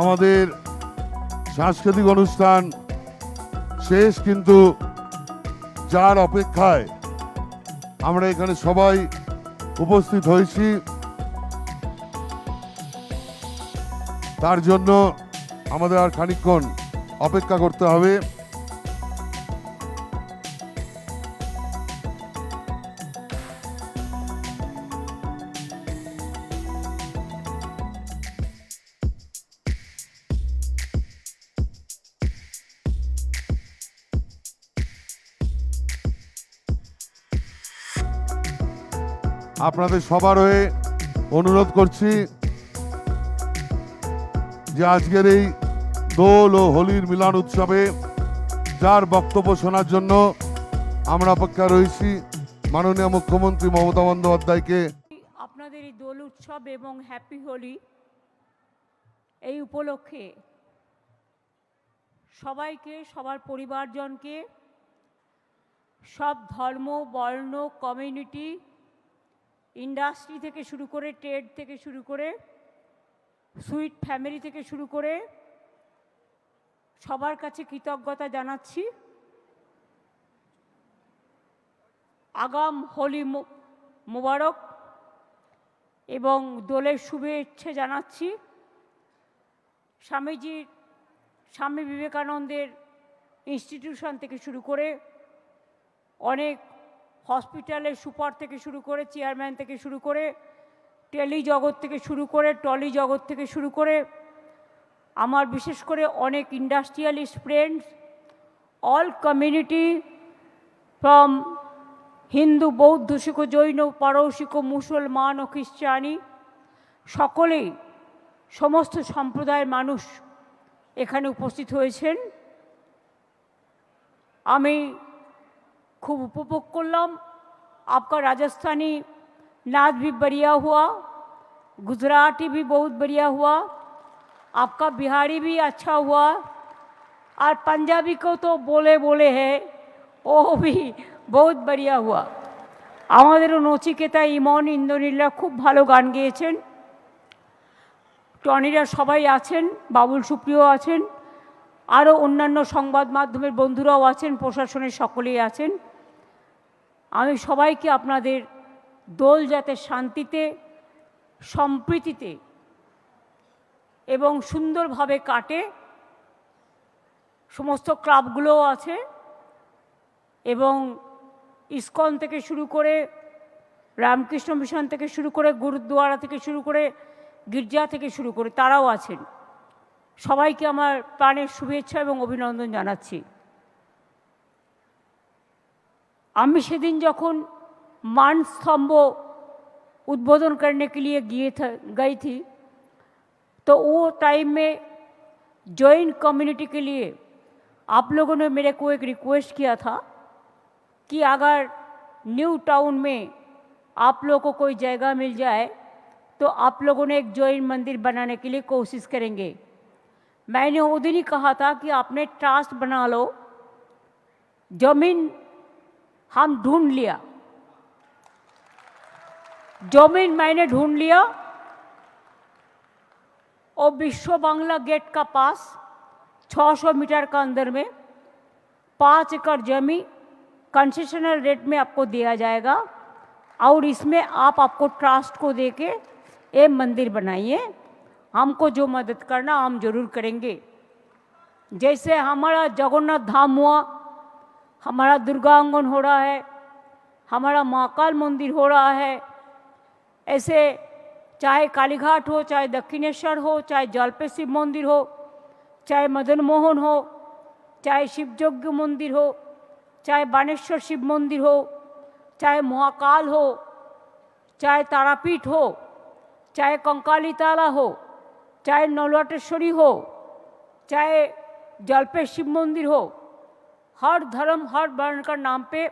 আমাদের সাংস্কৃতিক অনুষ্ঠান শেষ, কিন্তু যার অপেক্ষায় আমরা এখানে সবাই উপস্থিত হয়েছি তার জন্য আমাদের আর খানিকক্ষণ অপেক্ষা করতে হবে। আপনাদের সবার হয়ে অনুরোধ করছি যে আজকের এই দোল ও হোলির মিলন উৎসবে যার বক্তব্য শোনার জন্য আমরা অপেক্ষা রয়েছি মাননীয় মুখ্যমন্ত্রী মমতা বন্দ্যোপাধ্যায়কে। আপনাদের এই দোল উৎসব এবং হ্যাপি হোলি এই উপলক্ষে সবাইকে, সবার পরিবারজনকে, সব ধর্ম, বর্ণ, কমিউনিটি, ইন্ডাস্ট্রি থেকে শুরু করে, ট্রেড থেকে শুরু করে, সুইট ফ্যামিলি থেকে শুরু করে সবার কাছে কৃতজ্ঞতা জানাচ্ছি। আগাম হোলি মোবারক এবং দোলের শুভেচ্ছা জানাচ্ছি। স্বামী বিবেকানন্দের ইনস্টিটিউশন থেকে শুরু করে অনেক হসপিটালের সুপার থেকে শুরু করে, চেয়ারম্যান থেকে শুরু করে, টেলি জগৎ থেকে শুরু করে, টলি জগৎ থেকে শুরু করে, আমার বিশেষ করে অনেক industrialist friends, all community from Hindu, বৌদ্ধ, শিখ, জৈন, পারসিক, মুসলমান ও খ্রিস্টানি, সকলেই, সমস্ত সম্প্রদায়ের মানুষ এখানে উপস্থিত হয়েছেন। আমি खूब उपभोग करलाम। आपका राजस्थानी नाच भी बढ़िया हुआ, गुजराती भी बहुत बढ़िया हुआ, आपका बिहारी भी अच्छा हुआ, और पंजाबी को तो बोले बोले है वो भी बहुत बढ़िया हुआ। आमादेरो नचिकेता, इमन, इंद्रनीला खूब भालो गान गेয়েছেন। টনিরা সবাই আছেন, বাবুল সুপ্রিয় আছেন, আরও অন্যান্য সংবাদ মাধ্যমের বন্ধুরাও আছেন, প্রশাসনের সকলেই আছেন। আমি সবাইকে আপনাদের দোল যাতে শান্তিতে, সম্প্রীতিতে এবং সুন্দরভাবে কাটে, সমস্ত ক্লাবগুলোও আছে এবং ইসকন থেকে শুরু করে, রামকৃষ্ণ মিশন থেকে শুরু করে, গুরুদ্বারা থেকে শুরু করে, গির্জা থেকে শুরু করে তারাও আছেন। সবাইকে আমার প্রাণের শুভেচ্ছা এবং অভিনন্দন জানাচ্ছি। আমি সেদিন যখন मान स्तंभ उद्बोधन करने के लिए गई थी, तो वो टाइम में जैन कम्युनिटी के लिए आप लोगों ने मेरे को एक रिक्वेस्ट किया था कि अगर न्यू टाउन में आप लोगों को कोई जगह मिल जाए तो आप लोगों ने एक जैन मंदिर बनाने के लिए कोशिश करेंगे। मैंने वो दिन ही कहा था कि आपने ट्रस्ट बना लो, जमीन हम ढूंढ लिया, जमीन मैंने ढूंढ लिया, और विश्व बांग्ला गेट का पास 600 मीटर का अंदर में 5 एकड़ जमीन कंसेशनल रेट में आपको दिया जाएगा, और इसमें आपको ट्रस्ट को देके ये मंदिर बनाइए। हमको जो मदद करना हम जरूर करेंगे। जैसे हमारा जगन्नाथ धाम हुआ, हमारा दुर्गांगन हो रहा है, हमारा महाकाल मंदिर हो रहा है, ऐसे चाहे कालीघाट हो, चाहे दक्षिणेश्वर हो, चाहे जलपे शिव मंदिर हो, चाहे मदन मोहन हो, चाहे शिवयज्ञ मंदिर हो, चाहे बानेश्वर शिव मंदिर हो, चाहे महाकाल हो, चाहे तारापीठ हो, चाहे कंकाली ताला हो, चाहे नौलटेश्वरी हो, चाहे जलपे शिव मंदिर हो, हर धर्म, हर वर्ण का नाम पे,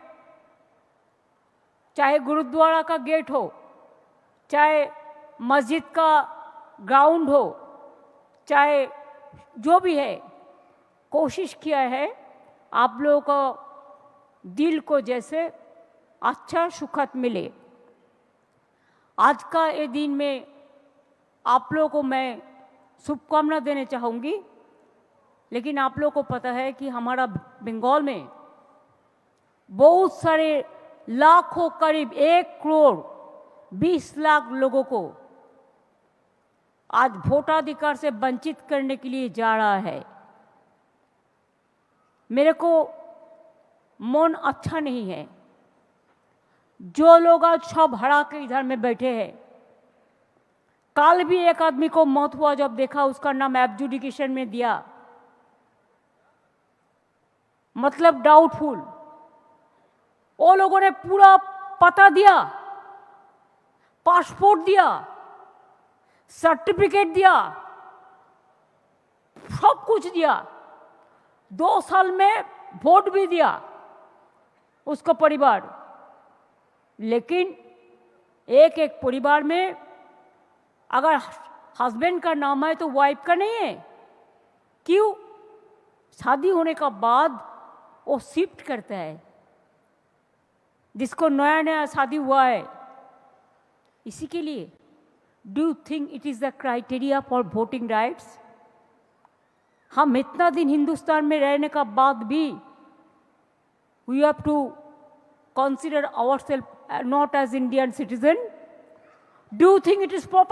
चाहे गुरुद्वारा का गेट हो, चाहे मस्जिद का ग्राउंड हो, चाहे जो भी है, कोशिश किया है आप लोगों को दिल को जैसे अच्छा सुखद मिले। आज का ये दिन में आप लोगों को मैं शुभकामना देने चाहूँगी। लेकिन आप लोगों को पता है कि हमारा बंगाल में बहुत सारे लाखों, करीब 1,20,00,000 लोगों को आज वोटाधिकार से वंचित करने के लिए जा रहा है। मेरे को मन अच्छा नहीं है। जो लोग आज सब हरा के इधर में बैठे हैं, कल भी एक आदमी को मौत हुआ, जब देखा उसका नाम एब्जुडिकेशन में दिया, मतलब डाउटफुल। वो लोगों ने पूरा पता दिया, पासपोर्ट दिया, सर्टिफिकेट दिया, सब कुछ दिया, 2 साल में वोट भी दिया उसका परिवार। लेकिन एक एक परिवार में अगर हस्बैंड का नाम है तो वाइफ का नहीं है। क्यों? शादी होने का बाद वो शिफ्ट करता है, जिसको नया नया शादी हुआ है, इसी के लिए। Do you think it is the criteria for voting rights? हम इतना दिन हिंदुस्तान में रहने का बाद भी we have to consider ourselves not as Indian citizen? Do you think it is proper?